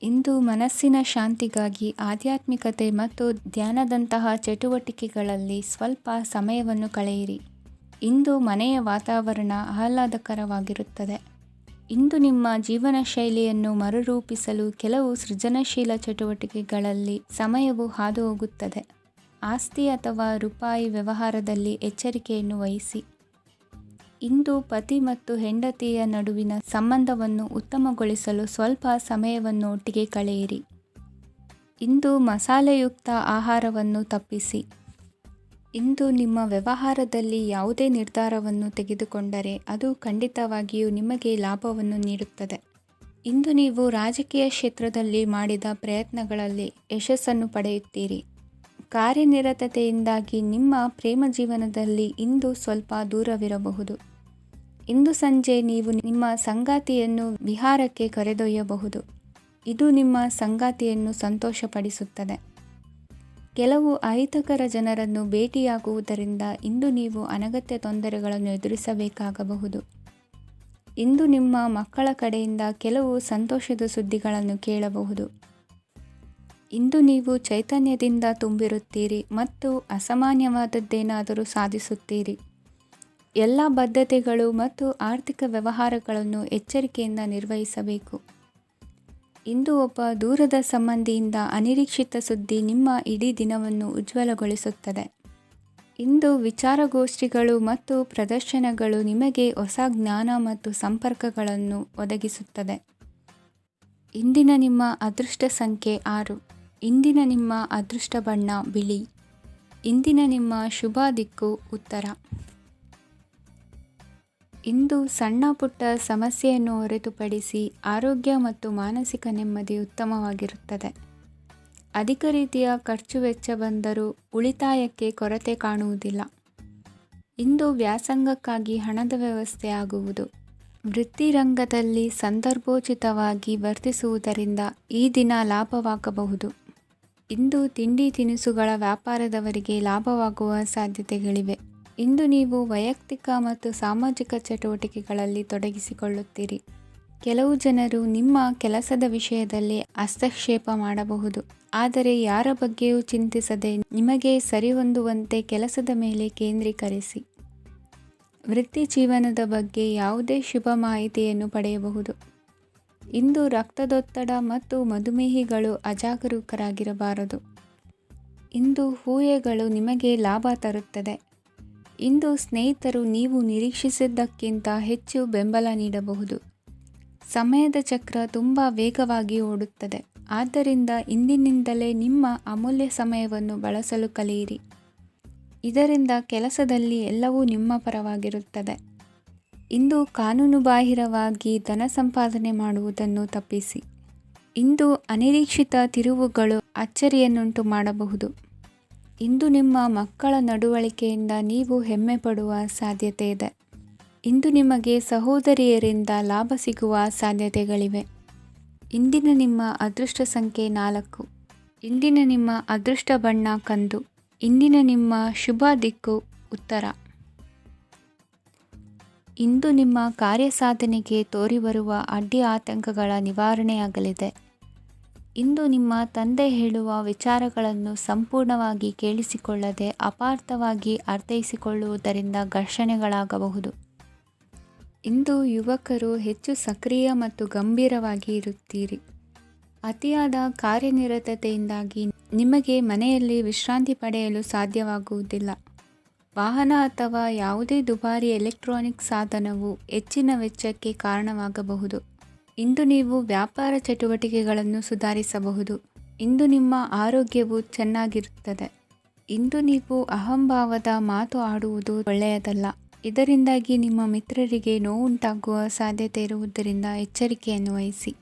ಇಂದು ಮನಸ್ಸಿನ ಶಾಂತಿಗಾಗಿ ಆಧ್ಯಾತ್ಮಿಕತೆ ಮತ್ತು ಧ್ಯಾನದಂತಹ ಚಟುವಟಿಕೆಗಳಲ್ಲಿ ಸ್ವಲ್ಪ ಸಮಯವನ್ನು ಕಳೆಯಿರಿ. ಇಂದು ಮನೆಯ ವಾತಾವರಣ ಆಹ್ಲಾದಕರವಾಗಿರುತ್ತದೆ. ಇಂದು ನಿಮ್ಮ ಜೀವನ ಶೈಲಿಯನ್ನು ಮರುರೂಪಿಸಲು ಕೆಲವು ಸೃಜನಶೀಲ ಚಟುವಟಿಕೆಗಳಲ್ಲಿ ಸಮಯವು ಹಾದುಹೋಗುತ್ತದೆ. ಆಸ್ತಿ ಅಥವಾ ರೂಪಾಯಿ ವ್ಯವಹಾರದಲ್ಲಿ ಎಚ್ಚರಿಕೆಯನ್ನು ವಹಿಸಿ. ಇಂದು ಪತಿ ಮತ್ತು ಹೆಂಡತಿಯ ನಡುವಿನ ಸಂಬಂಧವನ್ನು ಉತ್ತಮಗೊಳಿಸಲು ಸ್ವಲ್ಪ ಸಮಯವನ್ನು ಒಟ್ಟಿಗೆ ಕಳೆಯಿರಿ. ಇಂದು ಮಸಾಲೆಯುಕ್ತ ಆಹಾರವನ್ನು ತಪ್ಪಿಸಿ. ಇಂದು ನಿಮ್ಮ ವ್ಯವಹಾರದಲ್ಲಿ ಯಾವುದೇ ನಿರ್ಧಾರವನ್ನು ತೆಗೆದುಕೊಂಡರೆ ಅದು ಖಂಡಿತವಾಗಿಯೂ ನಿಮಗೆ ಲಾಭವನ್ನು ನೀಡುತ್ತದೆ. ಇಂದು ನೀವು ರಾಜಕೀಯ ಕ್ಷೇತ್ರದಲ್ಲಿ ಮಾಡಿದ ಪ್ರಯತ್ನಗಳಲ್ಲಿ ಯಶಸ್ಸನ್ನು ಪಡೆಯುತ್ತೀರಿ. ಕಾರ್ಯನಿರತತೆಯಿಂದಾಗಿ ನಿಮ್ಮ ಪ್ರೇಮ ಜೀವನದಲ್ಲಿ ಇಂದು ಸ್ವಲ್ಪ ದೂರವಿರಬಹುದು. ಇಂದು ಸಂಜೆ ನೀವು ನಿಮ್ಮ ಸಂಗಾತಿಯನ್ನು ವಿಹಾರಕ್ಕೆ ಕರೆದೊಯ್ಯಬಹುದು. ಇದು ನಿಮ್ಮ ಸಂಗಾತಿಯನ್ನು ಸಂತೋಷಪಡಿಸುತ್ತದೆ. ಕೆಲವು ಅಹಿತಕರ ಜನರನ್ನು ಭೇಟಿಯಾಗುವುದರಿಂದ ಇಂದು ನೀವು ಅನಗತ್ಯ ತೊಂದರೆಗಳನ್ನು ಎದುರಿಸಬೇಕಾಗಬಹುದು. ಇಂದು ನಿಮ್ಮ ಮಕ್ಕಳ ಕಡೆಯಿಂದ ಕೆಲವು ಸಂತೋಷದ ಸುದ್ದಿಗಳನ್ನು ಕೇಳಬಹುದು. ಇಂದು ನೀವು ಚೈತನ್ಯದಿಂದ ತುಂಬಿರುತ್ತೀರಿ ಮತ್ತು ಅಸಾಮಾನ್ಯವಾದದ್ದೇನಾದರೂ ಸಾಧಿಸುತ್ತೀರಿ. ಎಲ್ಲ ಬದ್ಧತೆಗಳು ಮತ್ತು ಆರ್ಥಿಕ ವ್ಯವಹಾರಗಳನ್ನು ಎಚ್ಚರಿಕೆಯಿಂದ ನಿರ್ವಹಿಸಬೇಕು. ಇಂದು ಒಬ್ಬ ದೂರದ ಸಂಬಂಧಿಯಿಂದ ಅನಿರೀಕ್ಷಿತ ಸುದ್ದಿ ನಿಮ್ಮ ಇಡೀ ದಿನವನ್ನು ಉಜ್ವಲಗೊಳಿಸುತ್ತದೆ. ಇಂದು ವಿಚಾರಗೋಷ್ಠಿಗಳು ಮತ್ತು ಪ್ರದರ್ಶನಗಳು ನಿಮಗೆ ಹೊಸ ಜ್ಞಾನ ಮತ್ತು ಸಂಪರ್ಕಗಳನ್ನು ಒದಗಿಸುತ್ತದೆ. ಇಂದಿನ ನಿಮ್ಮ ಅದೃಷ್ಟ ಸಂಖ್ಯೆ 6. ಇಂದಿನ ನಿಮ್ಮ ಅದೃಷ್ಟ ಬಣ್ಣ ಬಿಳಿ. ಇಂದಿನ ನಿಮ್ಮ ಶುಭ ದಿಕ್ಕು ಉತ್ತರ. ಇಂದು ಸಣ್ಣ ಪುಟ್ಟ ಸಮಸ್ಯೆಯನ್ನು ಹೊರತುಪಡಿಸಿ ಆರೋಗ್ಯ ಮತ್ತು ಮಾನಸಿಕ ನೆಮ್ಮದಿ ಉತ್ತಮವಾಗಿರುತ್ತದೆ. ಅಧಿಕ ರೀತಿಯ ಖರ್ಚು ವೆಚ್ಚ ಬಂದರೂ ಉಳಿತಾಯಕ್ಕೆ ಕೊರತೆ ಕಾಣುವುದಿಲ್ಲ. ಇಂದು ವ್ಯಾಸಂಗಕ್ಕಾಗಿ ಹಣದ ವ್ಯವಸ್ಥೆ ಆಗುವುದು. ವೃತ್ತಿರಂಗದಲ್ಲಿ ಸಂದರ್ಭೋಚಿತವಾಗಿ ವರ್ತಿಸುವುದರಿಂದ ಈ ದಿನ ಲಾಭವಾಗಬಹುದು. ಇಂದು ತಿಂಡಿ ತಿನಿಸುಗಳ ವ್ಯಾಪಾರದವರಿಗೆ ಲಾಭವಾಗುವ ಸಾಧ್ಯತೆಗಳಿವೆ. ಇಂದು ನೀವು ವೈಯಕ್ತಿಕ ಮತ್ತು ಸಾಮಾಜಿಕ ಚಟುವಟಿಕೆಗಳಲ್ಲಿ ತೊಡಗಿಸಿಕೊಳ್ಳುತ್ತೀರಿ. ಕೆಲವು ಜನರು ನಿಮ್ಮ ಕೆಲಸದ ವಿಷಯದಲ್ಲಿ ಹಸ್ತಕ್ಷೇಪ ಮಾಡಬಹುದು, ಆದರೆ ಯಾರ ಬಗ್ಗೆಯೂ ಚಿಂತಿಸದೆ ನಿಮಗೆ ಸರಿಹೊಂದುವಂತೆ ಕೆಲಸದ ಮೇಲೆ ಕೇಂದ್ರೀಕರಿಸಿ. ವೃತ್ತಿ ಜೀವನದ ಬಗ್ಗೆ ಯಾವುದೇ ಶುಭ ಮಾಹಿತಿಯನ್ನು ಪಡೆಯಬಹುದು. ಇಂದು ರಕ್ತದೊತ್ತಡ ಮತ್ತು ಮಧುಮೇಹಿಗಳು ಅಜಾಗರೂಕರಾಗಿರಬಾರದು. ಇಂದು ಊಹೆಗಳು ನಿಮಗೆ ಲಾಭ ತರುತ್ತದೆ. ಇಂದು ಸ್ನೇಹಿತರು ನೀವು ನಿರೀಕ್ಷಿಸಿದ್ದಕ್ಕಿಂತ ಹೆಚ್ಚು ಬೆಂಬಲ ನೀಡಬಹುದು. ಸಮಯದ ಚಕ್ರ ತುಂಬ ವೇಗವಾಗಿ ಓಡುತ್ತದೆ, ಆದ್ದರಿಂದ ಇಂದಿನಿಂದಲೇ ನಿಮ್ಮ ಅಮೂಲ್ಯ ಸಮಯವನ್ನು ಬಳಸಲು ಕಲಿಯಿರಿ. ಇದರಿಂದ ಕೆಲಸದಲ್ಲಿ ಎಲ್ಲವೂ ನಿಮ್ಮ ಪರವಾಗಿರುತ್ತದೆ. ಇಂದು ಕಾನೂನುಬಾಹಿರವಾಗಿ ಧನ ಸಂಪಾದನೆ ಮಾಡುವುದನ್ನು ತಪ್ಪಿಸಿ. ಇಂದು ಅನಿರೀಕ್ಷಿತ ತಿರುವುಗಳು ಅಚ್ಚರಿಯನ್ನುಂಟು ಮಾಡಬಹುದು. ಇಂದು ನಿಮ್ಮ ಮಕ್ಕಳ ನಡವಳಿಕೆಯಿಂದ ನೀವು ಹೆಮ್ಮೆ ಪಡುವ ಸಾಧ್ಯತೆ ಇದೆ. ಇಂದು ನಿಮಗೆ ಸಹೋದರಿಯರಿಂದ ಲಾಭ ಸಿಗುವ ಸಾಧ್ಯತೆಗಳಿವೆ. ಇಂದಿನ ನಿಮ್ಮ ಅದೃಷ್ಟ ಸಂಖ್ಯೆ 4. ಇಂದಿನ ನಿಮ್ಮ ಅದೃಷ್ಟ ಬಣ್ಣ ಕಂದು. ಇಂದಿನ ನಿಮ್ಮ ಶುಭ ದಿಕ್ಕು ಉತ್ತರ. ಇಂದು ನಿಮ್ಮ ಕಾರ್ಯಸಾಧನೆಗೆ ತೋರಿಬರುವ ಅಡ್ಡಿ ಆತಂಕಗಳ ನಿವಾರಣೆಯಾಗಲಿದೆ. ಇಂದು ನಿಮ್ಮ ತಂದೆ ಹೇಳುವ ವಿಚಾರಗಳನ್ನು ಸಂಪೂರ್ಣವಾಗಿ ಕೇಳಿಸಿಕೊಳ್ಳದೆ ಅಪಾರ್ಥವಾಗಿ ಅರ್ಥೈಸಿಕೊಳ್ಳುವುದರಿಂದ ಘರ್ಷಣೆಗಳಾಗಬಹುದು. ಇಂದು ಯುವಕರು ಹೆಚ್ಚು ಸಕ್ರಿಯ ಮತ್ತು ಗಂಭೀರವಾಗಿ ಇರುತ್ತೀರಿ. ಅತಿಯಾದ ಕಾರ್ಯನಿರತತೆಯಿಂದಾಗಿ ನಿಮಗೆ ಮನೆಯಲ್ಲಿ ವಿಶ್ರಾಂತಿ ಪಡೆಯಲು ಸಾಧ್ಯವಾಗುವುದಿಲ್ಲ. ವಾಹನ ಅಥವಾ ಯಾವುದೇ ದುಬಾರಿ ಎಲೆಕ್ಟ್ರಾನಿಕ್ ಸಾಧನವು ಹೆಚ್ಚಿನ ವೆಚ್ಚಕ್ಕೆ ಕಾರಣವಾಗಬಹುದು. ಇಂದು ನೀವು ವ್ಯಾಪಾರ ಚಟುವಟಿಕೆಗಳನ್ನು ಸುಧಾರಿಸಬಹುದು. ಇಂದು ನಿಮ್ಮ ಆರೋಗ್ಯವು ಚೆನ್ನಾಗಿರುತ್ತದೆ. ಇಂದು ನೀವು ಅಹಂಭಾವದ ಮಾತು ಆಡುವುದು ಒಳ್ಳೆಯದಲ್ಲ. ಇದರಿಂದಾಗಿ ನಿಮ್ಮ ಮಿತ್ರರಿಗೆ ನೋವುಂಟಾಗುವ ಸಾಧ್ಯತೆ ಇರುವುದರಿಂದ ಎಚ್ಚರಿಕೆಯನ್ನು ವಹಿಸಿ.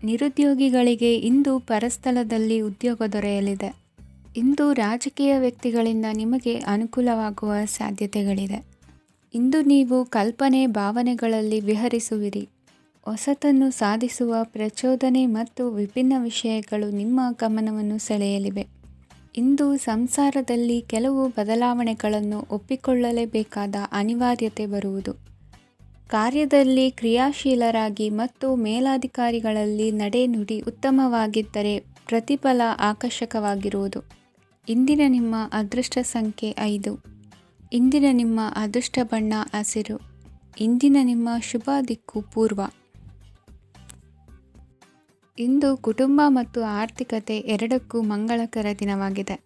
ನಿರುದ್ಯೋಗಿಗಳಿಗೆ ಇಂದು ಪರಸ್ಥಳದಲ್ಲಿ ಉದ್ಯೋಗ ದೊರೆಯಲಿದೆ. ಇಂದು ರಾಜಕೀಯ ವ್ಯಕ್ತಿಗಳಿಂದ ನಿಮಗೆ ಅನುಕೂಲವಾಗುವ ಸಾಧ್ಯತೆಗಳಿದೆ. ಇಂದು ನೀವು ಕಲ್ಪನೆ ಭಾವನೆಗಳಲ್ಲಿ ವಿಹರಿಸುವಿರಿ. ಹೊಸತನ್ನು ಸಾಧಿಸುವ ಪ್ರಚೋದನೆ ಮತ್ತು ವಿಭಿನ್ನ ವಿಷಯಗಳು ನಿಮ್ಮ ಗಮನವನ್ನು ಸೆಳೆಯಲಿವೆ. ಇಂದು ಸಂಸಾರದಲ್ಲಿ ಕೆಲವು ಬದಲಾವಣೆಗಳನ್ನು ಒಪ್ಪಿಕೊಳ್ಳಲೇಬೇಕಾದ ಅನಿವಾರ್ಯತೆ ಬರುವುದು. ಕಾರ್ಯದಲ್ಲಿ ಕ್ರಿಯಾಶೀಲರಾಗಿ ಮತ್ತು ಮೇಲಾಧಿಕಾರಿಗಳಲ್ಲಿ ನಡೆನುಡಿ ಉತ್ತಮವಾಗಿದ್ದರೆ ಪ್ರತಿಫಲ ಆಕರ್ಷಕವಾಗಿರುವುದು. ಇಂದಿನ ನಿಮ್ಮ ಅದೃಷ್ಟ ಸಂಖ್ಯೆ 5. ಇಂದಿನ ನಿಮ್ಮ ಅದೃಷ್ಟ ಬಣ್ಣ ಹಸಿರು. ಇಂದಿನ ನಿಮ್ಮ ಶುಭ ದಿಕ್ಕು ಪೂರ್ವ. ಇಂದು ಕುಟುಂಬ ಮತ್ತು ಆರ್ಥಿಕತೆ ಎರಡಕ್ಕೂ ಮಂಗಳಕರ ದಿನವಾಗಿದೆ.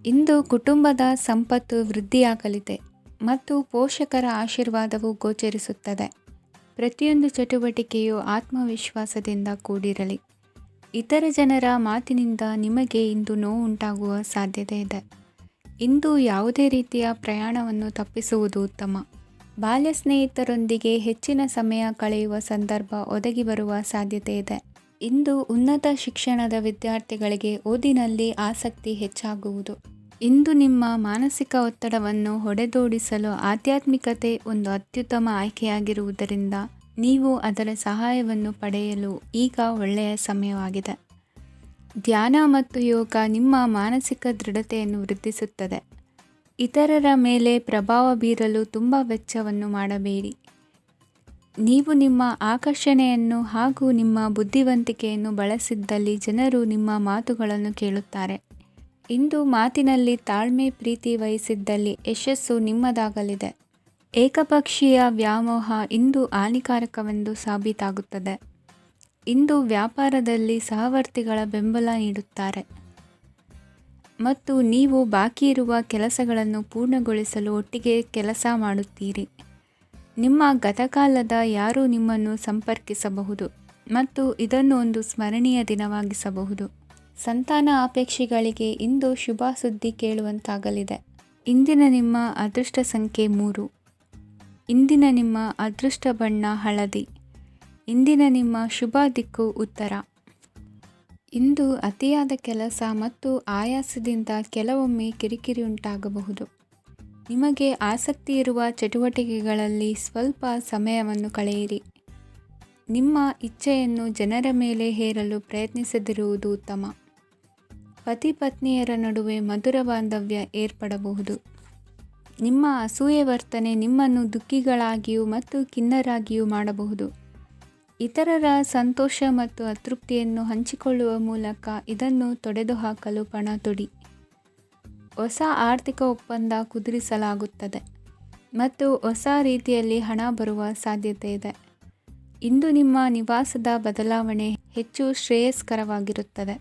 ಇಂದು ಕುಟುಂಬದ ಸಂಪತ್ತು ವೃದ್ಧಿಯಾಗಲಿದೆ ಮತ್ತು ಪೋಷಕರ ಆಶೀರ್ವಾದವು ಗೋಚರಿಸುತ್ತದೆ. ಪ್ರತಿಯೊಂದು ಚಟುವಟಿಕೆಯು ಆತ್ಮವಿಶ್ವಾಸದಿಂದ ಕೂಡಿರಲಿ. ಇತರ ಜನರ ಮಾತಿನಿಂದ ನಿಮಗೆ ಇಂದು ನೋವು ಉಂಟಾಗುವ ಸಾಧ್ಯತೆ ಇದೆ. ಇಂದು ಯಾವುದೇ ರೀತಿಯ ಪ್ರಯಾಣವನ್ನು ತಪ್ಪಿಸುವುದು ಉತ್ತಮ. ಬಾಲ್ಯ ಸ್ನೇಹಿತರೊಂದಿಗೆ ಹೆಚ್ಚಿನ ಸಮಯ ಕಳೆಯುವ ಸಂದರ್ಭ ಒದಗಿ ಬರುವ ಸಾಧ್ಯತೆ ಇದೆ. ಇಂದು ಉನ್ನತ ಶಿಕ್ಷಣದ ವಿದ್ಯಾರ್ಥಿಗಳಿಗೆ ಓದಿನಲ್ಲಿ ಆಸಕ್ತಿ ಹೆಚ್ಚಾಗುವುದು. ಇಂದು ನಿಮ್ಮ ಮಾನಸಿಕ ಒತ್ತಡವನ್ನು ಹೊಡೆದೋಡಿಸಲು ಆಧ್ಯಾತ್ಮಿಕತೆ ಒಂದು ಅತ್ಯುತ್ತಮ ಆಯ್ಕೆಯಾಗಿರುವುದರಿಂದ ನೀವು ಅದರ ಸಹಾಯವನ್ನು ಪಡೆಯಲು ಈಗ ಒಳ್ಳೆಯ ಸಮಯವಾಗಿದೆ. ಧ್ಯಾನ ಮತ್ತು ಯೋಗ ನಿಮ್ಮ ಮಾನಸಿಕ ದೃಢತೆಯನ್ನು ವೃದ್ಧಿಸುತ್ತದೆ. ಇತರರ ಮೇಲೆ ಪ್ರಭಾವ ಬೀರಲು ತುಂಬ ವೆಚ್ಚವನ್ನು ಮಾಡಬೇಡಿ. ನೀವು ನಿಮ್ಮ ಆಕರ್ಷಣೆಯನ್ನು ಹಾಗೂ ನಿಮ್ಮ ಬುದ್ಧಿವಂತಿಕೆಯನ್ನು ಬಳಸಿದ್ದಲ್ಲಿ ಜನರು ನಿಮ್ಮ ಮಾತುಗಳನ್ನು ಕೇಳುತ್ತಾರೆ. ಇಂದು ಮಾತಿನಲ್ಲಿ ತಾಳ್ಮೆ ಪ್ರೀತಿ ವಹಿಸಿದ್ದಲ್ಲಿ ಯಶಸ್ಸು ನಿಮ್ಮದಾಗಲಿದೆ. ಏಕಪಕ್ಷೀಯ ವ್ಯಾಮೋಹ ಇಂದು ಹಾನಿಕಾರಕವೆಂದು ಸಾಬೀತಾಗುತ್ತದೆ. ಇಂದು ವ್ಯಾಪಾರದಲ್ಲಿ ಸಹವರ್ತಿಗಳ ಬೆಂಬಲ ನೀಡುತ್ತಾರೆ ಮತ್ತು ನೀವು ಬಾಕಿ ಇರುವ ಕೆಲಸಗಳನ್ನು ಪೂರ್ಣಗೊಳಿಸಲು ಒಟ್ಟಿಗೆ ಕೆಲಸ ಮಾಡುತ್ತೀರಿ. ನಿಮ್ಮ ಗತಕಾಲದ ಯಾರೂ ನಿಮ್ಮನ್ನು ಸಂಪರ್ಕಿಸಬಹುದು ಮತ್ತು ಇದನ್ನು ಒಂದು ಸ್ಮರಣೀಯ ದಿನವಾಗಿಸಬಹುದು. ಸಂತಾನ ಅಪೇಕ್ಷಿಗಳಿಗೆ ಇಂದು ಶುಭ ಸುದ್ದಿ ಕೇಳುವಂತಾಗಲಿದೆ. ಇಂದಿನ ನಿಮ್ಮ ಅದೃಷ್ಟ ಸಂಖ್ಯೆ 3. ಇಂದಿನ ನಿಮ್ಮ ಅದೃಷ್ಟ ಬಣ್ಣ ಹಳದಿ. ಇಂದಿನ ನಿಮ್ಮ ಶುಭ ದಿಕ್ಕು ಉತ್ತರ. ಇಂದು ಅತಿಯಾದ ಕೆಲಸ ಮತ್ತು ಆಯಾಸದಿಂದ ಕೆಲವೊಮ್ಮೆ ಕಿರಿಕಿರಿ ಉಂಟಾಗಬಹುದು. ನಿಮಗೆ ಆಸಕ್ತಿ ಇರುವ ಚಟುವಟಿಕೆಗಳಲ್ಲಿ ಸ್ವಲ್ಪ ಸಮಯವನ್ನು ಕಳೆಯಿರಿ. ನಿಮ್ಮ ಇಚ್ಛೆಯನ್ನು ಜನರ ಮೇಲೆ ಹೇರಲು ಪ್ರಯತ್ನಿಸದಿರುವುದು ಉತ್ತಮ. ಪತಿ ಪತ್ನಿಯರ ನಡುವೆ ಮಧುರ ಬಾಂಧವ್ಯ ಏರ್ಪಡಬಹುದು. ನಿಮ್ಮ ಅಸೂಯೆ ವರ್ತನೆ ನಿಮ್ಮನ್ನು ದುಃಖಿಗಳಾಗಿಯೂ ಮತ್ತು ಖಿನ್ನರಾಗಿಯೂ ಮಾಡಬಹುದು. ಇತರರ ಸಂತೋಷ ಮತ್ತು ಅತೃಪ್ತಿಯನ್ನು ಹಂಚಿಕೊಳ್ಳುವ ಮೂಲಕ ಇದನ್ನು ತೊಡೆದುಹಾಕಲು ಪಣ ತೊಡಿ. ಹೊಸ ಆರ್ಥಿಕ ಒಪ್ಪಂದ ಕುದುರಿಸಲಾಗುತ್ತದೆ ಮತ್ತು ಹೊಸ ರೀತಿಯಲ್ಲಿ ಹಣ ಬರುವ ಸಾಧ್ಯತೆ ಇದೆ. ಇಂದು ನಿಮ್ಮ ನಿವಾಸದ ಬದಲಾವಣೆ ಹೆಚ್ಚು ಶ್ರೇಯಸ್ಕರವಾಗಿರುತ್ತದೆ.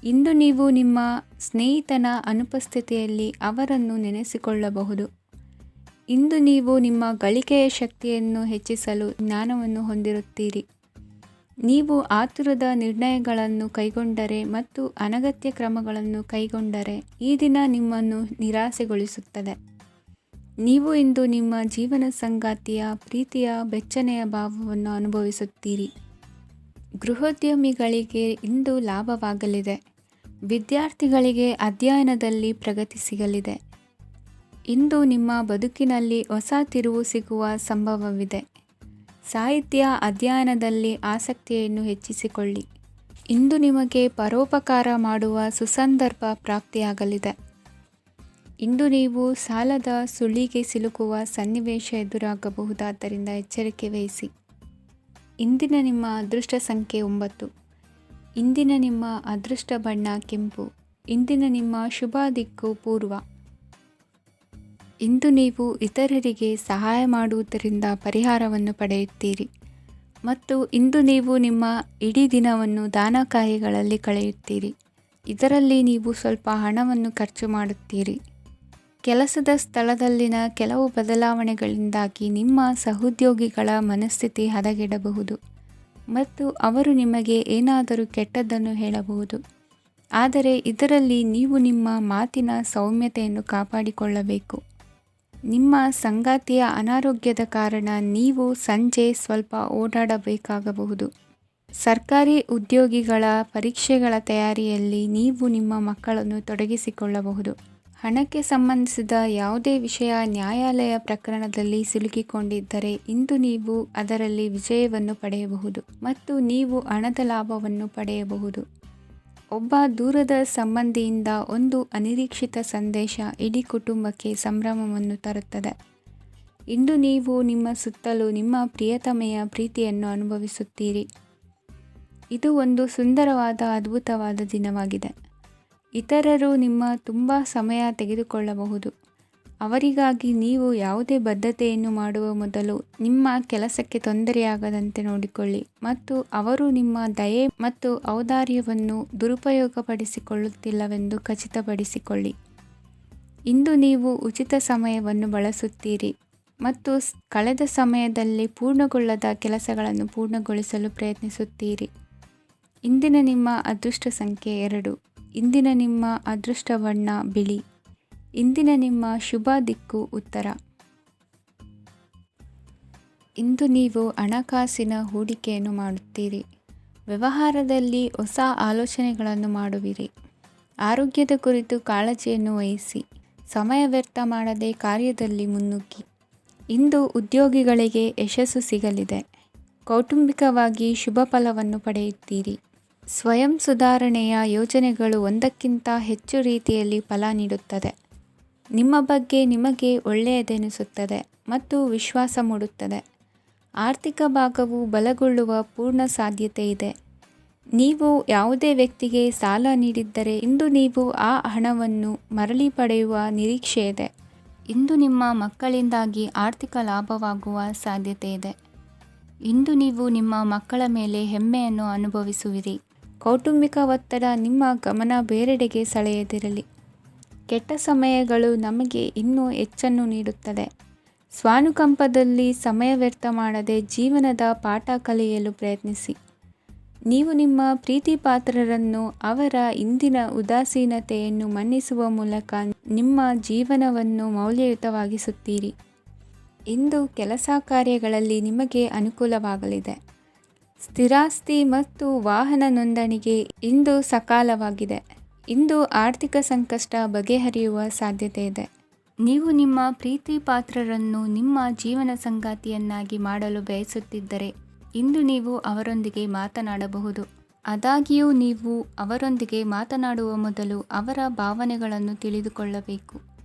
ಇಂದು ನೀವು ನಿಮ್ಮ ಸ್ನೇಹಿತನ ಅನುಪಸ್ಥಿತಿಯಲ್ಲಿ ಅವರನ್ನು ನೆನೆಸಿಕೊಳ್ಳಬಹುದು. ಇಂದು ನೀವು ನಿಮ್ಮ ಗಳಿಕೆಯ ಶಕ್ತಿಯನ್ನು ಹೆಚ್ಚಿಸಲು ಜ್ಞಾನವನ್ನು ಹೊಂದಿರುತ್ತೀರಿ. ನೀವು ಆತುರದ ನಿರ್ಣಯಗಳನ್ನು ಕೈಗೊಂಡರೆ ಮತ್ತು ಅನಗತ್ಯ ಕ್ರಮಗಳನ್ನು ಕೈಗೊಂಡರೆ ಈ ದಿನ ನಿಮ್ಮನ್ನು ನಿರಾಸೆಗೊಳಿಸುತ್ತದೆ. ನೀವು ಇಂದು ನಿಮ್ಮ ಜೀವನ ಸಂಗಾತಿಯ ಪ್ರೀತಿಯ ಬೆಚ್ಚನೆಯ ಭಾವವನ್ನು ಅನುಭವಿಸುತ್ತೀರಿ. ಗೃಹೋದ್ಯಮಿಗಳಿಗೆ ಇಂದು ಲಾಭವಾಗಲಿದೆ. ವಿದ್ಯಾರ್ಥಿಗಳಿಗೆ ಅಧ್ಯಯನದಲ್ಲಿ ಪ್ರಗತಿ ಸಿಗಲಿದೆ. ಇಂದು ನಿಮ್ಮ ಬದುಕಿನಲ್ಲಿ ಹೊಸ ತಿರುವು ಸಿಗುವ ಸಂಭವವಿದೆ. ಸಾಹಿತ್ಯ ಅಧ್ಯಯನದಲ್ಲಿ ಆಸಕ್ತಿಯನ್ನು ಹೆಚ್ಚಿಸಿಕೊಳ್ಳಿ. ಇಂದು ನಿಮಗೆ ಪರೋಪಕಾರ ಮಾಡುವ ಸುಸಂದರ್ಭ ಪ್ರಾಪ್ತಿಯಾಗಲಿದೆ. ಇಂದು ನೀವು ಸಾಲದ ಸುಳಿಗೆ ಸಿಲುಕುವ ಸನ್ನಿವೇಶ ಎದುರಾಗಬಹುದಾದ್ದರಿಂದ ಎಚ್ಚರಿಕೆ ವಹಿಸಿ. ಇಂದಿನ ನಿಮ್ಮ ಅದೃಷ್ಟ ಸಂಖ್ಯೆ 9. ಇಂದಿನ ನಿಮ್ಮ ಅದೃಷ್ಟ ಬಣ್ಣ ಕೆಂಪು. ಇಂದಿನ ನಿಮ್ಮ ಶುಭ ದಿಕ್ಕು ಪೂರ್ವ. ಇಂದು ನೀವು ಇತರರಿಗೆ ಸಹಾಯ ಮಾಡುವುದರಿಂದ ಪರಿಹಾರವನ್ನು ಪಡೆಯುತ್ತೀರಿ ಮತ್ತು ಇಂದು ನೀವು ನಿಮ್ಮ ಇಡೀ ದಿನವನ್ನು ದಾನ ಕಾರ್ಯಗಳಲ್ಲಿ ಕಳೆಯುತ್ತೀರಿ. ಇದರಲ್ಲಿ ನೀವು ಸ್ವಲ್ಪ ಹಣವನ್ನು ಖರ್ಚು ಮಾಡುತ್ತೀರಿ. ಕೆಲಸದ ಸ್ಥಳದಲ್ಲಿನ ಕೆಲವು ಬದಲಾವಣೆಗಳಿಂದಾಗಿ ನಿಮ್ಮ ಸಹೋದ್ಯೋಗಿಗಳ ಮನಸ್ಥಿತಿ ಹದಗೆಡಬಹುದು ಮತ್ತು ಅವರು ನಿಮಗೆ ಏನಾದರೂ ಕೆಟ್ಟದ್ದನ್ನು ಹೇಳಬಹುದು. ಆದರೆ ಇದರಲ್ಲಿ ನೀವು ನಿಮ್ಮ ಮಾತಿನ ಸೌಮ್ಯತೆಯನ್ನು ಕಾಪಾಡಿಕೊಳ್ಳಬೇಕು. ನಿಮ್ಮ ಸಂಗಾತಿಯ ಅನಾರೋಗ್ಯದ ಕಾರಣ ನೀವು ಸಂಜೆ ಸ್ವಲ್ಪ ಓಡಾಡಬೇಕಾಗಬಹುದು. ಸರ್ಕಾರಿ ಉದ್ಯೋಗಿಗಳ ಪರೀಕ್ಷೆಗಳ ತಯಾರಿಯಲ್ಲಿ ನೀವು ನಿಮ್ಮ ಮಕ್ಕಳನ್ನು ತೊಡಗಿಸಿಕೊಳ್ಳಬಹುದು. ಹಣಕ್ಕೆ ಸಂಬಂಧಿಸಿದ ಯಾವುದೇ ವಿಷಯ ನ್ಯಾಯಾಲಯ ಪ್ರಕರಣದಲ್ಲಿ ಸಿಲುಕಿಕೊಂಡಿದ್ದರೆ ಇಂದು ನೀವು ಅದರಲ್ಲಿ ವಿಜಯವನ್ನು ಪಡೆಯಬಹುದು ಮತ್ತು ನೀವು ಹಣದ ಲಾಭವನ್ನು ಪಡೆಯಬಹುದು. ಒಬ್ಬ ದೂರದ ಸಂಬಂಧಿಯಿಂದ ಒಂದು ಅನಿರೀಕ್ಷಿತ ಸಂದೇಶ ಇಡೀ ಕುಟುಂಬಕ್ಕೆ ಸಂಭ್ರಮವನ್ನು ತರುತ್ತದೆ. ಇಂದು ನೀವು ನಿಮ್ಮ ಸುತ್ತಲೂ ನಿಮ್ಮ ಪ್ರಿಯತಮೆಯ ಪ್ರೀತಿಯನ್ನು ಅನುಭವಿಸುತ್ತೀರಿ. ಇದು ಒಂದು ಸುಂದರವಾದ ಅದ್ಭುತವಾದ ದಿನವಾಗಿದೆ. ಇತರರು ನಿಮ್ಮ ತುಂಬ ಸಮಯ ತೆಗೆದುಕೊಳ್ಳಬಹುದು. ಅವರಿಗಾಗಿ ನೀವು ಯಾವುದೇ ಬದ್ಧತೆಯನ್ನು ಮಾಡುವ ಮೊದಲು ನಿಮ್ಮ ಕೆಲಸಕ್ಕೆ ತೊಂದರೆಯಾಗದಂತೆ ನೋಡಿಕೊಳ್ಳಿ ಮತ್ತು ಅವರು ನಿಮ್ಮ ದಯೆ ಮತ್ತು ಔದಾರ್ಯವನ್ನು ದುರುಪಯೋಗಪಡಿಸಿಕೊಳ್ಳುತ್ತಿಲ್ಲವೆಂದು ಖಚಿತಪಡಿಸಿಕೊಳ್ಳಿ. ಇಂದು ನೀವು ಉಚಿತ ಸಮಯವನ್ನು ಬಳಸುತ್ತೀರಿ ಮತ್ತು ಕಳೆದ ಸಮಯದಲ್ಲಿ ಪೂರ್ಣಗೊಳ್ಳದ ಕೆಲಸಗಳನ್ನು ಪೂರ್ಣಗೊಳಿಸಲು ಪ್ರಯತ್ನಿಸುತ್ತೀರಿ. ಇಂದಿನ ನಿಮ್ಮ ಅದೃಷ್ಟ ಸಂಖ್ಯೆ 2. ಇಂದಿನ ನಿಮ್ಮ ಅದೃಷ್ಟ ಬಣ್ಣ ಬಿಳಿ. ಇಂದಿನ ನಿಮ್ಮ ಶುಭ ದಿಕ್ಕು ಉತ್ತರ. ಇಂದು ನೀವು ಹಣಕಾಸಿನ ಹೂಡಿಕೆಯನ್ನು ಮಾಡುತ್ತೀರಿ. ವ್ಯವಹಾರದಲ್ಲಿ ಹೊಸ ಆಲೋಚನೆಗಳನ್ನು ಮಾಡುವಿರಿ. ಆರೋಗ್ಯದ ಕುರಿತು ಕಾಳಜಿಯನ್ನು ವಹಿಸಿ. ಸಮಯ ವ್ಯರ್ಥ ಮಾಡದೆ ಕಾರ್ಯದಲ್ಲಿ ಮುನ್ನುಗ್ಗಿ. ಇಂದು ಉದ್ಯೋಗಿಗಳಿಗೆ ಯಶಸ್ಸು ಸಿಗಲಿದೆ. ಕೌಟುಂಬಿಕವಾಗಿ ಶುಭ ಫಲವನ್ನು ಪಡೆಯುತ್ತೀರಿ. ಸ್ವಯಂ ಸುಧಾರಣೆಯ ಯೋಜನೆಗಳು ಒಂದಕ್ಕಿಂತ ಹೆಚ್ಚು ರೀತಿಯಲ್ಲಿ ಫಲ ನೀಡುತ್ತದೆ. ನಿಮ್ಮ ಬಗ್ಗೆ ನಿಮಗೆ ಒಳ್ಳೆಯದೆನಿಸುತ್ತದೆ ಮತ್ತು ವಿಶ್ವಾಸ ಮೂಡುತ್ತದೆ. ಆರ್ಥಿಕ ಭಾಗವು ಬಲಗೊಳ್ಳುವ ಪೂರ್ಣ ಸಾಧ್ಯತೆ ಇದೆ. ನೀವು ಯಾವುದೇ ವ್ಯಕ್ತಿಗೆ ಸಾಲ ನೀಡಿದ್ದರೆ ಇಂದು ನೀವು ಆ ಹಣವನ್ನು ಮರಳಿ ಪಡೆಯುವ ನಿರೀಕ್ಷೆ ಇದೆ. ಇಂದು ನಿಮ್ಮ ಮಕ್ಕಳಿಂದಾಗಿ ಆರ್ಥಿಕ ಲಾಭವಾಗುವ ಸಾಧ್ಯತೆ ಇದೆ. ಇಂದು ನೀವು ನಿಮ್ಮ ಮಕ್ಕಳ ಮೇಲೆ ಹೆಮ್ಮೆಯನ್ನು ಅನುಭವಿಸುವಿರಿ. ಕೌಟುಂಬಿಕ ಒತ್ತಡ ನಿಮ್ಮ ಗಮನ ಬೇರೆಡೆಗೆ ಸೆಳೆಯದಿರಲಿ. ಕೆಟ್ಟ ಸಮಯಗಳು ನಮಗೆ ಇನ್ನೂ ಹೆಚ್ಚನ್ನು ನೀಡುತ್ತದೆ. ಸ್ವಾನುಕಂಪದಲ್ಲಿ ಸಮಯ ವ್ಯರ್ಥ ಮಾಡದೆ ಜೀವನದ ಪಾಠ ಕಲಿಯಲು ಪ್ರಯತ್ನಿಸಿ. ನೀವು ನಿಮ್ಮ ಪ್ರೀತಿ ಪಾತ್ರರನ್ನು ಅವರ ಇಂದಿನ ಉದಾಸೀನತೆಯನ್ನು ಮನ್ನಿಸುವ ಮೂಲಕ ನಿಮ್ಮ ಜೀವನವನ್ನು ಮೌಲ್ಯಯುತವಾಗಿಸುತ್ತೀರಿ. ಇಂದು ಕೆಲಸ ಕಾರ್ಯಗಳಲ್ಲಿ ನಿಮಗೆ ಅನುಕೂಲವಾಗಲಿದೆ. ಸ್ಥಿರಾಸ್ತಿ ಮತ್ತು ವಾಹನ ನೋಂದಣಿಗೆ ಇಂದು ಸಕಾಲವಾಗಿದೆ. ಇಂದು ಆರ್ಥಿಕ ಸಂಕಷ್ಟ ಬಗೆಹರಿಯುವ ಸಾಧ್ಯತೆ ಇದೆ. ನೀವು ನಿಮ್ಮ ಪ್ರೀತಿ ಪಾತ್ರರನ್ನು ನಿಮ್ಮ ಜೀವನ ಸಂಗಾತಿಯನ್ನಾಗಿ ಮಾಡಲು ಬಯಸುತ್ತಿದ್ದರೆ ಇಂದು ನೀವು ಅವರೊಂದಿಗೆ ಮಾತನಾಡಬಹುದು. ಆದಾಗ್ಯೂ ನೀವು ಅವರೊಂದಿಗೆ ಮಾತನಾಡುವ ಮೊದಲು ಅವರ ಭಾವನೆಗಳನ್ನು ತಿಳಿದುಕೊಳ್ಳಬೇಕು.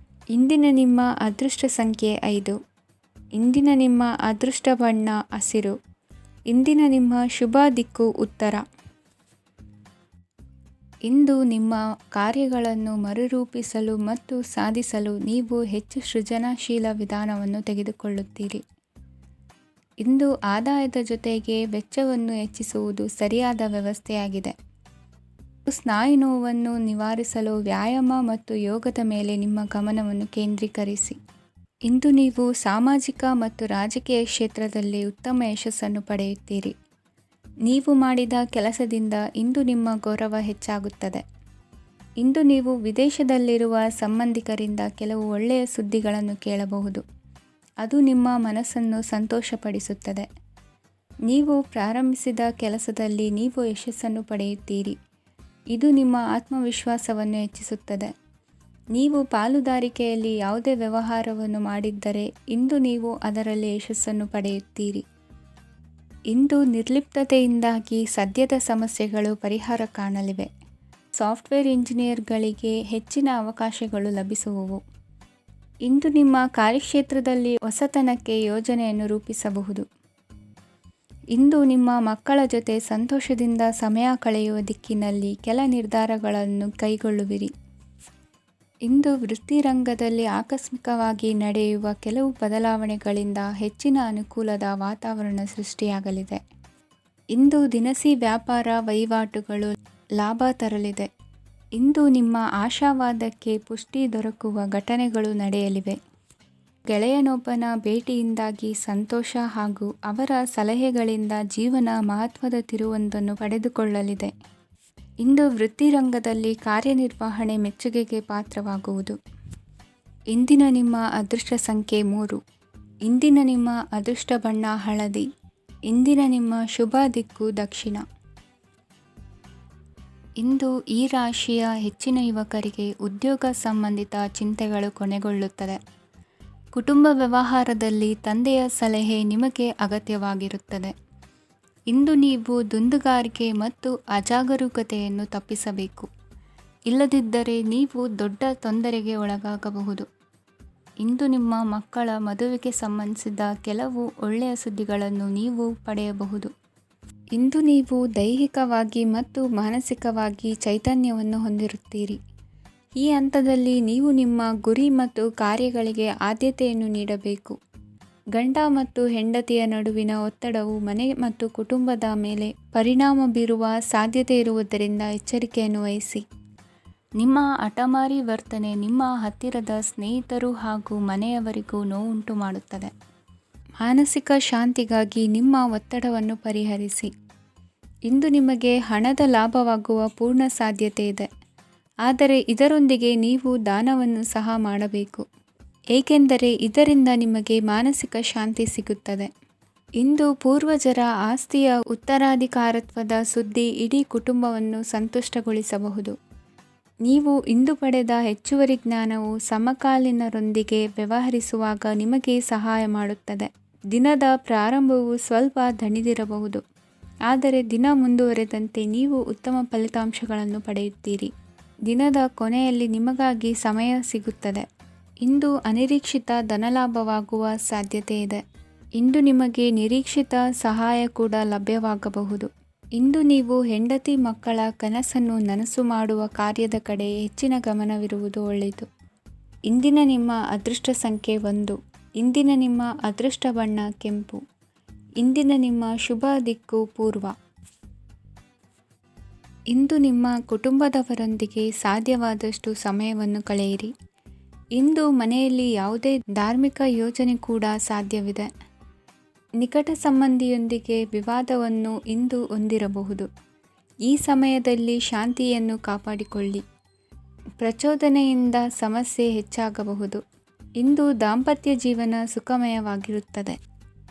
ಇಂದಿನ ನಿಮ್ಮ ಅದೃಷ್ಟ ಸಂಖ್ಯೆ 5. ಇಂದಿನ ನಿಮ್ಮ ಅದೃಷ್ಟ ಬಣ್ಣ ಹಸಿರು. ಇಂದಿನ ನಿಮ್ಮ ಶುಭ ದಿಕ್ಕು ಉತ್ತರ. ಇಂದು ನಿಮ್ಮ ಕಾರ್ಯಗಳನ್ನು ಮರುರೂಪಿಸಲು ಮತ್ತು ಸಾಧಿಸಲು ನೀವು ಹೆಚ್ಚು ಸೃಜನಶೀಲ ವಿಧಾನವನ್ನು ತೆಗೆದುಕೊಳ್ಳುತ್ತೀರಿ. ಇಂದು ಆದಾಯದ ಜೊತೆಗೆ ವೆಚ್ಚವನ್ನು ಹೆಚ್ಚಿಸುವುದು ಸರಿಯಾದ ವ್ಯವಸ್ಥೆಯಾಗಿದೆ. ಸ್ನಾಯು ನೋವನ್ನು ನಿವಾರಿಸಲು ವ್ಯಾಯಾಮ ಮತ್ತು ಯೋಗದ ಮೇಲೆ ನಿಮ್ಮ ಗಮನವನ್ನು ಕೇಂದ್ರೀಕರಿಸಿ. ಇಂದು ನೀವು ಸಾಮಾಜಿಕ ಮತ್ತು ರಾಜಕೀಯ ಕ್ಷೇತ್ರದಲ್ಲಿ ಉತ್ತಮ ಯಶಸ್ಸನ್ನು ಪಡೆಯುತ್ತೀರಿ. ನೀವು ಮಾಡಿದ ಕೆಲಸದಿಂದ ಇಂದು ನಿಮ್ಮ ಗೌರವ ಹೆಚ್ಚಾಗುತ್ತದೆ. ಇಂದು ನೀವು ವಿದೇಶದಲ್ಲಿರುವ ಸಂಬಂಧಿಕರಿಂದ ಕೆಲವು ಒಳ್ಳೆಯ ಸುದ್ದಿಗಳನ್ನು ಕೇಳಬಹುದು. ಅದು ನಿಮ್ಮ ಮನಸ್ಸನ್ನು ಸಂತೋಷಪಡಿಸುತ್ತದೆ. ನೀವು ಪ್ರಾರಂಭಿಸಿದ ಕೆಲಸದಲ್ಲಿ ನೀವು ಯಶಸ್ಸನ್ನು ಪಡೆಯುತ್ತೀರಿ. ಇದು ನಿಮ್ಮ ಆತ್ಮವಿಶ್ವಾಸವನ್ನು ಹೆಚ್ಚಿಸುತ್ತದೆ. ನೀವು ಪಾಲುದಾರಿಕೆಯಲ್ಲಿ ಯಾವುದೇ ವ್ಯವಹಾರವನ್ನು ಮಾಡಿದ್ದರೆ ಇಂದು ನೀವು ಅದರಲ್ಲಿ ಯಶಸ್ಸನ್ನು ಪಡೆಯುತ್ತೀರಿ. ಇಂದು ನಿರ್ಲಿಪ್ತತೆಯಿಂದಾಗಿ ಸದ್ಯದ ಸಮಸ್ಯೆಗಳು ಪರಿಹಾರ ಕಾಣಲಿವೆ. ಸಾಫ್ಟ್ವೇರ್ ಇಂಜಿನಿಯರ್ಗಳಿಗೆ ಹೆಚ್ಚಿನ ಅವಕಾಶಗಳು ಲಭಿಸುವವು. ಇಂದು ನಿಮ್ಮ ಕಾರ್ಯಕ್ಷೇತ್ರದಲ್ಲಿ ಹೊಸತನಕ್ಕೆ ಯೋಜನೆಯನ್ನು ರೂಪಿಸಬಹುದು. ಇಂದು ನಿಮ್ಮ ಮಕ್ಕಳ ಜೊತೆ ಸಂತೋಷದಿಂದ ಸಮಯ ಕಳೆಯುವ ದಿಕ್ಕಿನಲ್ಲಿ ಕೆಲ ನಿರ್ಧಾರಗಳನ್ನು ಕೈಗೊಳ್ಳುವಿರಿ. ಇಂದು ವೃತ್ತಿರಂಗದಲ್ಲಿ ಆಕಸ್ಮಿಕವಾಗಿ ನಡೆಯುವ ಕೆಲವು ಬದಲಾವಣೆಗಳಿಂದ ಹೆಚ್ಚಿನ ಅನುಕೂಲದ ವಾತಾವರಣ ಸೃಷ್ಟಿಯಾಗಲಿದೆ. ಇಂದು ದಿನಸಿ ವ್ಯಾಪಾರ ವಹಿವಾಟುಗಳು ಲಾಭ ತರಲಿದೆ. ಇಂದು ನಿಮ್ಮ ಆಶಾವಾದಕ್ಕೆ ಪುಷ್ಟಿ ದೊರಕುವ ಘಟನೆಗಳು ನಡೆಯಲಿವೆ. ಗೆಳೆಯನೊಬ್ಬನ ಭೇಟಿಯಿಂದಾಗಿ ಸಂತೋಷ ಹಾಗೂ ಅವರ ಸಲಹೆಗಳಿಂದ ಜೀವನ ಮಹತ್ವದ ತಿರುವೊಂದನ್ನು ಪಡೆದುಕೊಳ್ಳಲಿದೆ. ಇಂದು ವೃತ್ತಿರಂಗದಲ್ಲಿ ಕಾರ್ಯನಿರ್ವಹಣೆ ಮೆಚ್ಚುಗೆಗೆ ಪಾತ್ರವಾಗುವುದು. ಇಂದಿನ ನಿಮ್ಮ ಅದೃಷ್ಟ ಸಂಖ್ಯೆ 3. ಇಂದಿನ ನಿಮ್ಮ ಅದೃಷ್ಟ ಬಣ್ಣ ಹಳದಿ. ಇಂದಿನ ನಿಮ್ಮ ಶುಭ ದಿಕ್ಕು ದಕ್ಷಿಣ. ಇಂದು ಈ ರಾಶಿಯ ಹೆಚ್ಚಿನ ಯುವಕರಿಗೆ ಉದ್ಯೋಗ ಸಂಬಂಧಿತ ಚಿಂತೆಗಳು ಕೊನೆಗೊಳ್ಳುತ್ತದೆ. ಕುಟುಂಬ ವ್ಯವಹಾರದಲ್ಲಿ ತಂದೆಯ ಸಲಹೆ ನಿಮಗೆ ಅಗತ್ಯವಾಗಿರುತ್ತದೆ. ಇಂದು ನೀವು ದುಂದುಗಾರಿಕೆ ಮತ್ತು ಅಜಾಗರೂಕತೆಯನ್ನು ತಪ್ಪಿಸಬೇಕು. ಇಲ್ಲದಿದ್ದರೆ ನೀವು ದೊಡ್ಡ ತೊಂದರೆಗೆ ಒಳಗಾಗಬಹುದು. ಇಂದು ನಿಮ್ಮ ಮಕ್ಕಳ ಮದುವೆಗೆ ಸಂಬಂಧಿಸಿದ ಕೆಲವು ಒಳ್ಳೆಯ ಸುದ್ದಿಗಳನ್ನು ನೀವು ಪಡೆಯಬಹುದು. ಇಂದು ನೀವು ದೈಹಿಕವಾಗಿ ಮತ್ತು ಮಾನಸಿಕವಾಗಿ ಚೈತನ್ಯವನ್ನು ಹೊಂದಿರುತ್ತೀರಿ. ಈ ಹಂತದಲ್ಲಿ ನೀವು ನಿಮ್ಮ ಗುರಿ ಮತ್ತು ಕಾರ್ಯಗಳಿಗೆ ಆದ್ಯತೆಯನ್ನು ನೀಡಬೇಕು. ಗಂಡ ಮತ್ತು ಹೆಂಡತಿಯ ನಡುವಿನ ಒತ್ತಡವು ಮನೆ ಮತ್ತು ಕುಟುಂಬದ ಮೇಲೆ ಪರಿಣಾಮ ಬೀರುವ ಸಾಧ್ಯತೆ ಇರುವುದರಿಂದ ಎಚ್ಚರಿಕೆಯನ್ನು ವಹಿಸಿ. ನಿಮ್ಮ ಹಠಮಾರಿ ವರ್ತನೆ ನಿಮ್ಮ ಹತ್ತಿರದ ಸ್ನೇಹಿತರು ಹಾಗೂ ಮನೆಯವರಿಗೂ ನೋವುಂಟು ಮಾಡುತ್ತದೆ. ಮಾನಸಿಕ ಶಾಂತಿಗಾಗಿ ನಿಮ್ಮ ಒತ್ತಡವನ್ನು ಪರಿಹರಿಸಿ. ಇಂದು ನಿಮಗೆ ಹಣದ ಲಾಭವಾಗುವ ಪೂರ್ಣ ಸಾಧ್ಯತೆ ಇದೆ, ಆದರೆ ಇದರೊಂದಿಗೆ ನೀವು ದಾನವನ್ನು ಸಹ ಮಾಡಬೇಕು, ಏಕೆಂದರೆ ಇದರಿಂದ ನಿಮಗೆ ಮಾನಸಿಕ ಶಾಂತಿ ಸಿಗುತ್ತದೆ. ಇಂದು ಪೂರ್ವಜರ ಆಸ್ತಿಯ ಉತ್ತರಾಧಿಕಾರತ್ವದ ಸುದ್ದಿ ಇಡೀ ಕುಟುಂಬವನ್ನು ಸಂತುಷ್ಟಗೊಳಿಸಬಹುದು. ನೀವು ಇಂದು ಪಡೆದ ಹೆಚ್ಚುವರಿ ಜ್ಞಾನವು ಸಮಕಾಲೀನರೊಂದಿಗೆ ವ್ಯವಹರಿಸುವಾಗ ನಿಮಗೆ ಸಹಾಯ ಮಾಡುತ್ತದೆ. ದಿನದ ಪ್ರಾರಂಭವು ಸ್ವಲ್ಪ ದಣಿದಿರಬಹುದು, ಆದರೆ ದಿನ ಮುಂದುವರೆದಂತೆ ನೀವು ಉತ್ತಮ ಫಲಿತಾಂಶಗಳನ್ನು ಪಡೆಯುತ್ತೀರಿ. ದಿನದ ಕೊನೆಯಲ್ಲಿ ನಿಮಗಾಗಿ ಸಮಯ ಸಿಗುತ್ತದೆ. ಇಂದು ಅನಿರೀಕ್ಷಿತ ಧನಲಾಭವಾಗುವ ಸಾಧ್ಯತೆ ಇದೆ. ಇಂದು ನಿಮಗೆ ನಿರೀಕ್ಷಿತ ಸಹಾಯ ಕೂಡ ಲಭ್ಯವಾಗಬಹುದು. ಇಂದು ನೀವು ಹೆಂಡತಿ ಮಕ್ಕಳ ಕನಸನ್ನು ನನಸು ಮಾಡುವ ಕಾರ್ಯದ ಕಡೆ ಹೆಚ್ಚಿನ ಗಮನವಿರುವುದು ಒಳ್ಳೆಯದು. ಇಂದಿನ ನಿಮ್ಮ ಅದೃಷ್ಟ ಸಂಖ್ಯೆ 1. ಇಂದಿನ ನಿಮ್ಮ ಅದೃಷ್ಟ ಬಣ್ಣ ಕೆಂಪು. ಇಂದಿನ ನಿಮ್ಮ ಶುಭ ದಿಕ್ಕು ಪೂರ್ವ. ಇಂದು ನಿಮ್ಮ ಕುಟುಂಬದವರೊಂದಿಗೆ ಸಾಧ್ಯವಾದಷ್ಟು ಸಮಯವನ್ನು ಕಳೆಯಿರಿ. ಇಂದು ಮನೆಯಲ್ಲಿ ಯಾವುದೇ ಧಾರ್ಮಿಕ ಯೋಜನೆ ಕೂಡ ಸಾಧ್ಯವಿದೆ. ನಿಕಟ ಸಂಬಂಧಿಯೊಂದಿಗೆ ವಿವಾದವನ್ನು ಇಂದು ಹೊಂದಿರಬಹುದು. ಈ ಸಮಯದಲ್ಲಿ ಶಾಂತಿಯನ್ನು ಕಾಪಾಡಿಕೊಳ್ಳಿ. ಪ್ರಚೋದನೆಯಿಂದ ಸಮಸ್ಯೆ ಹೆಚ್ಚಾಗಬಹುದು. ಇಂದು ದಾಂಪತ್ಯ ಜೀವನ ಸುಖಮಯವಾಗಿರುತ್ತದೆ.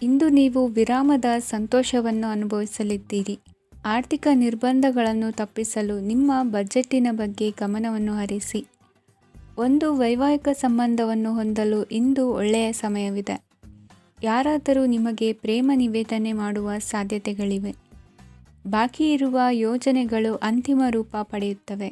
ಇಂದು ನೀವು ವಿರಾಮದ ಸಂತೋಷವನ್ನು ಅನುಭವಿಸಲಿದ್ದೀರಿ. ಆರ್ಥಿಕ ನಿರ್ಬಂಧಗಳನ್ನು ತಪ್ಪಿಸಲು ನಿಮ್ಮ ಬಜೆಟ್ಟಿನ ಬಗ್ಗೆ ಗಮನವನ್ನು ಹರಿಸಿ. ಒಂದು ವೈವಾಹಿಕ ಸಂಬಂಧವನ್ನು ಹೊಂದಲು ಇಂದು ಒಳ್ಳೆಯ ಸಮಯವಿದೆ. ಯಾರಾದರೂ ನಿಮಗೆ ಪ್ರೇಮ ನಿವೇದನೆ ಮಾಡುವ ಸಾಧ್ಯತೆಗಳಿವೆ. ಬಾಕಿ ಇರುವ ಯೋಜನೆಗಳು ಅಂತಿಮ ರೂಪ ಪಡೆಯುತ್ತವೆ.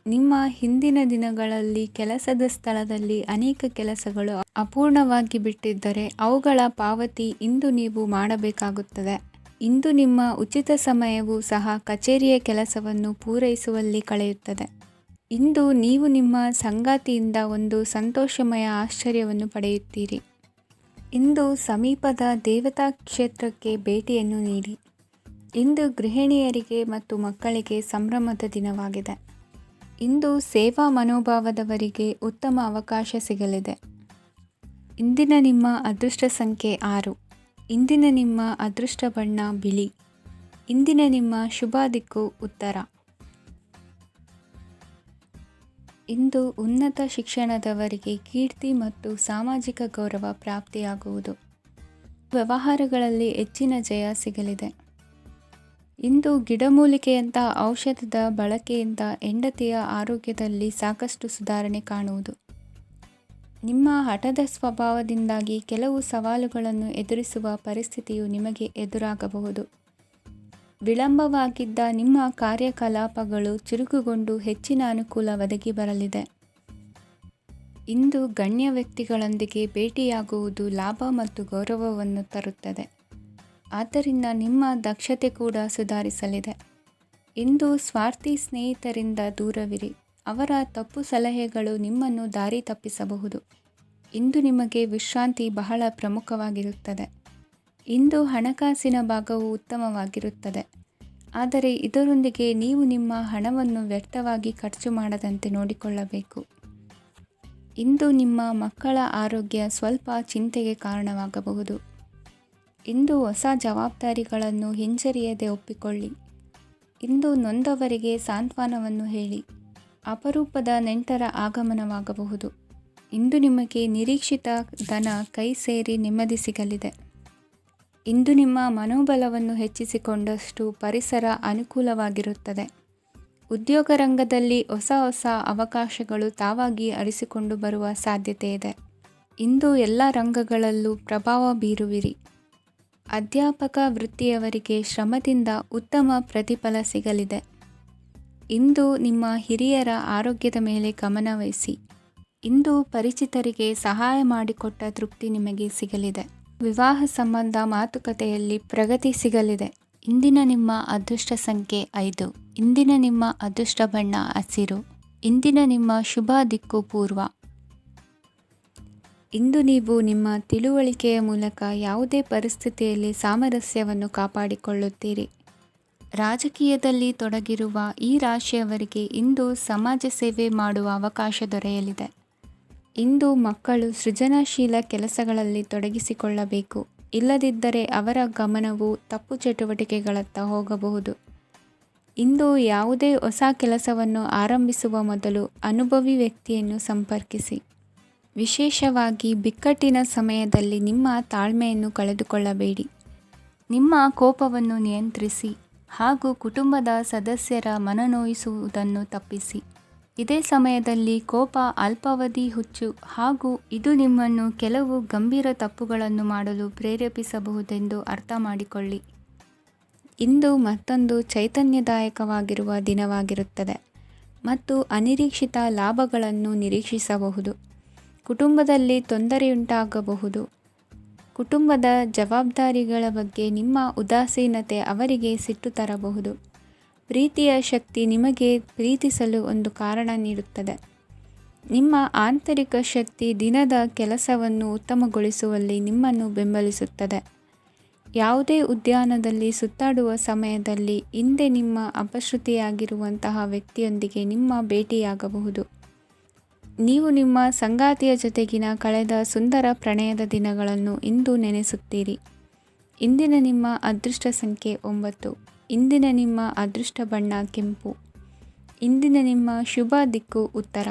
ನಿಮ್ಮ ಹಿಂದಿನ ದಿನಗಳಲ್ಲಿ ಕೆಲಸದ ಸ್ಥಳದಲ್ಲಿ ಅನೇಕ ಕೆಲಸಗಳು ಅಪೂರ್ಣವಾಗಿ ಬಿಟ್ಟಿದ್ದರೆ ಅವುಗಳ ಪಾವತಿ ಇಂದು ನೀವು ಮಾಡಬೇಕಾಗುತ್ತದೆ. ಇಂದು ನಿಮ್ಮ ಉಚಿತ ಸಮಯವು ಸಹ ಕಚೇರಿಯ ಕೆಲಸವನ್ನು ಪೂರೈಸುವಲ್ಲಿ ಕಳೆಯುತ್ತದೆ. ಇಂದು ನೀವು ನಿಮ್ಮ ಸಂಗಾತಿಯಿಂದ ಒಂದು ಸಂತೋಷಮಯ ಆಶ್ಚರ್ಯವನ್ನು ಪಡೆಯುತ್ತೀರಿ. ಇಂದು ಸಮೀಪದ ದೇವತಾ ಕ್ಷೇತ್ರಕ್ಕೆ ಭೇಟಿಯನ್ನು ನೀಡಿ. ಇಂದು ಗೃಹಿಣಿಯರಿಗೆ ಮತ್ತು ಮಕ್ಕಳಿಗೆ ಸಂಭ್ರಮದ ದಿನವಾಗಿದೆ. ಇಂದು ಸೇವಾ ಮನೋಭಾವದವರಿಗೆ ಉತ್ತಮ ಅವಕಾಶ ಸಿಗಲಿದೆ. ಇಂದಿನ ನಿಮ್ಮ ಅದೃಷ್ಟ ಸಂಖ್ಯೆ 6. ಇಂದಿನ ನಿಮ್ಮ ಅದೃಷ್ಟ ಬಣ್ಣ ಬಿಳಿ. ಇಂದಿನ ನಿಮ್ಮ ಶುಭ ದಿಕ್ಕು ಉತ್ತರ. ಇಂದು ಉನ್ನತ ಶಿಕ್ಷಣದವರಿಗೆ ಕೀರ್ತಿ ಮತ್ತು ಸಾಮಾಜಿಕ ಗೌರವ ಪ್ರಾಪ್ತಿಯಾಗುವುದು. ವ್ಯವಹಾರಗಳಲ್ಲಿ ಹೆಚ್ಚಿನ ಜಯ ಸಿಗಲಿದೆ. ಇಂದು ಗಿಡಮೂಲಿಕೆಯಂಥ ಔಷಧದ ಬಳಕೆಯಿಂದ ಹೆಂಡತಿಯ ಆರೋಗ್ಯದಲ್ಲಿ ಸಾಕಷ್ಟು ಸುಧಾರಣೆ ಕಾಣುವುದು. ನಿಮ್ಮ ಹಠದ ಸ್ವಭಾವದಿಂದಾಗಿ ಕೆಲವು ಸವಾಲುಗಳನ್ನು ಎದುರಿಸುವ ಪರಿಸ್ಥಿತಿಯು ನಿಮಗೆ ಎದುರಾಗಬಹುದು. ವಿಳಂಬವಾಗಿದ್ದ ನಿಮ್ಮ ಕಾರ್ಯಕಲಾಪಗಳು ಚುರುಕುಗೊಂಡು ಹೆಚ್ಚಿನ ಅನುಕೂಲ ಒದಗಿ ಬರಲಿದೆ. ಇಂದು ಗಣ್ಯ ವ್ಯಕ್ತಿಗಳೊಂದಿಗೆ ಭೇಟಿಯಾಗುವುದು ಲಾಭ ಮತ್ತು ಗೌರವವನ್ನು ತರುತ್ತದೆ. ಆದ್ದರಿಂದ ನಿಮ್ಮ ದಕ್ಷತೆ ಕೂಡ ಸುಧಾರಿಸಲಿದೆ. ಇಂದು ಸ್ವಾರ್ಥಿ ಸ್ನೇಹಿತರಿಂದ ದೂರವಿರಿ. ಅವರ ತಪ್ಪು ಸಲಹೆಗಳು ನಿಮ್ಮನ್ನು ದಾರಿ ತಪ್ಪಿಸಬಹುದು. ಇಂದು ನಿಮಗೆ ವಿಶ್ರಾಂತಿ ಬಹಳ ಪ್ರಮುಖವಾಗಿರುತ್ತದೆ. ಇಂದು ಹಣಕಾಸಿನ ಭಾಗವು ಉತ್ತಮವಾಗಿರುತ್ತದೆ, ಆದರೆ ಇದರೊಂದಿಗೆ ನೀವು ನಿಮ್ಮ ಹಣವನ್ನು ವ್ಯರ್ಥವಾಗಿ ಖರ್ಚು ಮಾಡದಂತೆ ನೋಡಿಕೊಳ್ಳಬೇಕು. ಇಂದು ನಿಮ್ಮ ಮಕ್ಕಳ ಆರೋಗ್ಯ ಸ್ವಲ್ಪ ಚಿಂತೆಗೆ ಕಾರಣವಾಗಬಹುದು. ಇಂದು ಹೊಸ ಜವಾಬ್ದಾರಿಗಳನ್ನು ಹಿಂಜರಿಯದೆ ಒಪ್ಪಿಕೊಳ್ಳಿ. ಇಂದು ನೊಂದವರಿಗೆ ಸಾಂತ್ವನವನ್ನು ಹೇಳಿ. ಅಪರೂಪದ ನೆಂಟರ ಆಗಮನವಾಗಬಹುದು. ಇಂದು ನಿಮಗೆ ನಿರೀಕ್ಷಿತ ಧನ ಕೈ ಸೇರಿ ನೆಮ್ಮದಿ ಸಿಗಲಿದೆ. ಇಂದು ನಿಮ್ಮ ಮನೋಬಲವನ್ನು ಹೆಚ್ಚಿಸಿಕೊಂಡಷ್ಟು ಪರಿಸರ ಅನುಕೂಲವಾಗಿರುತ್ತದೆ. ಉದ್ಯೋಗ ರಂಗದಲ್ಲಿ ಹೊಸ ಹೊಸ ಅವಕಾಶಗಳು ತಾವಾಗಿ ಅರಿಸಿಕೊಂಡು ಬರುವ ಸಾಧ್ಯತೆ ಇದೆ. ಇಂದು ಎಲ್ಲ ರಂಗಗಳಲ್ಲೂ ಪ್ರಭಾವ ಬೀರುವಿರಿ. ಅಧ್ಯಾಪಕ ವೃತ್ತಿಯವರಿಗೆ ಶ್ರಮದಿಂದ ಉತ್ತಮ ಪ್ರತಿಫಲ ಸಿಗಲಿದೆ. ಇಂದು ನಿಮ್ಮ ಹಿರಿಯರ ಆರೋಗ್ಯದ ಮೇಲೆ ಗಮನವಹಿಸಿ. ಇಂದು ಪರಿಚಿತರಿಗೆ ಸಹಾಯ ಮಾಡಿಕೊಟ್ಟ ತೃಪ್ತಿ ನಿಮಗೆ ಸಿಗಲಿದೆ. ವಿವಾಹ ಸಂಬಂಧ ಮಾತುಕತೆಯಲ್ಲಿ ಪ್ರಗತಿ ಸಿಗಲಿದೆ. ಇಂದಿನ ನಿಮ್ಮ ಅದೃಷ್ಟ ಸಂಖ್ಯೆ 5. ಇಂದಿನ ನಿಮ್ಮ ಅದೃಷ್ಟ ಬಣ್ಣ ಹಸಿರು. ಇಂದಿನ ನಿಮ್ಮ ಶುಭ ದಿಕ್ಕು ಪೂರ್ವ. ಇಂದು ನೀವು ನಿಮ್ಮ ತಿಳುವಳಿಕೆಯ ಮೂಲಕ ಯಾವುದೇ ಪರಿಸ್ಥಿತಿಯಲ್ಲಿ ಸಾಮರಸ್ಯವನ್ನು ಕಾಪಾಡಿಕೊಳ್ಳುತ್ತೀರಿ. ರಾಜಕೀಯದಲ್ಲಿ ತೊಡಗಿರುವ ಈ ರಾಶಿಯವರಿಗೆ ಇಂದು ಸಮಾಜ ಸೇವೆ ಮಾಡುವ ಅವಕಾಶ ದೊರೆಯಲಿದೆ. ಇಂದು ಮಕ್ಕಳು ಸೃಜನಶೀಲ ಕೆಲಸಗಳಲ್ಲಿ ತೊಡಗಿಸಿಕೊಳ್ಳಬೇಕು. ಇಲ್ಲದಿದ್ದರೆ ಅವರ ಗಮನವು ತಪ್ಪು ಚಟುವಟಿಕೆಗಳತ್ತ ಹೋಗಬಹುದು. ಇಂದು ಯಾವುದೇ ಹೊಸ ಕೆಲಸವನ್ನು ಆರಂಭಿಸುವ ಮೊದಲು ಅನುಭವಿ ವ್ಯಕ್ತಿಯನ್ನು ಸಂಪರ್ಕಿಸಿ. ವಿಶೇಷವಾಗಿ ಬಿಕ್ಕಟ್ಟಿನ ಸಮಯದಲ್ಲಿ ನಿಮ್ಮ ತಾಳ್ಮೆಯನ್ನು ಕಳೆದುಕೊಳ್ಳಬೇಡಿ. ನಿಮ್ಮ ಕೋಪವನ್ನು ನಿಯಂತ್ರಿಸಿ ಹಾಗೂ ಕುಟುಂಬದ ಸದಸ್ಯರ ಮನನೊಯಿಸುವುದನ್ನು ತಪ್ಪಿಸಿ. ಇದೇ ಸಮಯದಲ್ಲಿ ಕೋಪ ಅಲ್ಪಾವಧಿ ಹುಚ್ಚು ಹಾಗೂ ಇದು ನಿಮ್ಮನ್ನು ಕೆಲವು ಗಂಭೀರ ತಪ್ಪುಗಳನ್ನು ಮಾಡಲು ಪ್ರೇರೇಪಿಸಬಹುದೆಂದು ಅರ್ಥ ಮಾಡಿಕೊಳ್ಳಿ. ಇಂದು ಮತ್ತೊಂದು ಚೈತನ್ಯದಾಯಕವಾಗಿರುವ ದಿನವಾಗಿರುತ್ತದೆ ಮತ್ತು ಅನಿರೀಕ್ಷಿತ ಲಾಭಗಳನ್ನು ನಿರೀಕ್ಷಿಸಬಹುದು. ಕುಟುಂಬದಲ್ಲಿ ತೊಂದರೆಯುಂಟಾಗಬಹುದು. ಕುಟುಂಬದ ಜವಾಬ್ದಾರಿಗಳ ಬಗ್ಗೆ ನಿಮ್ಮ ಉದಾಸೀನತೆ ಅವರಿಗೆ ಸಿಟ್ಟು ತರಬಹುದು. ಪ್ರೀತಿಯ ಶಕ್ತಿ ನಿಮಗೆ ಪ್ರೀತಿಸಲು ಒಂದು ಕಾರಣ ನೀಡುತ್ತದೆ. ನಿಮ್ಮ ಆಂತರಿಕ ಶಕ್ತಿ ದಿನದ ಕೆಲಸವನ್ನು ಉತ್ತಮಗೊಳಿಸುವಲ್ಲಿ ನಿಮ್ಮನ್ನು ಬೆಂಬಲಿಸುತ್ತದೆ. ಯಾವುದೇ ಉದ್ಯಾನದಲ್ಲಿ ಸುತ್ತಾಡುವ ಸಮಯದಲ್ಲಿ ಹಿಂದೆ ನಿಮ್ಮ ಅಪಶ್ರುತಿಯಾಗಿರುವಂತಹ ವ್ಯಕ್ತಿಯೊಂದಿಗೆ ನಿಮ್ಮ ಭೇಟಿಯಾಗಬಹುದು. ನೀವು ನಿಮ್ಮ ಸಂಗಾತಿಯ ಜೊತೆಗಿನ ಕಳೆದ ಸುಂದರ ಪ್ರಣಯದ ದಿನಗಳನ್ನು ಇಂದು ನೆನೆಸುತ್ತೀರಿ. ಇಂದಿನ ನಿಮ್ಮ ಅದೃಷ್ಟ ಸಂಖ್ಯೆ 9. ಇಂದಿನ ನಿಮ್ಮ ಅದೃಷ್ಟ ಬಣ್ಣ ಕೆಂಪು. ಇಂದಿನ ನಿಮ್ಮ ಶುಭ ದಿಕ್ಕು ಉತ್ತರ.